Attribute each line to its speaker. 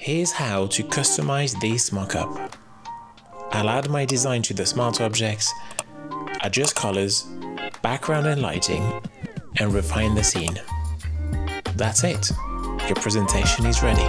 Speaker 1: Here's how to customize this mockup. I'll add my design to the smart objects, adjust colors, background and lighting, and refine the scene. That's it. Your presentation is ready.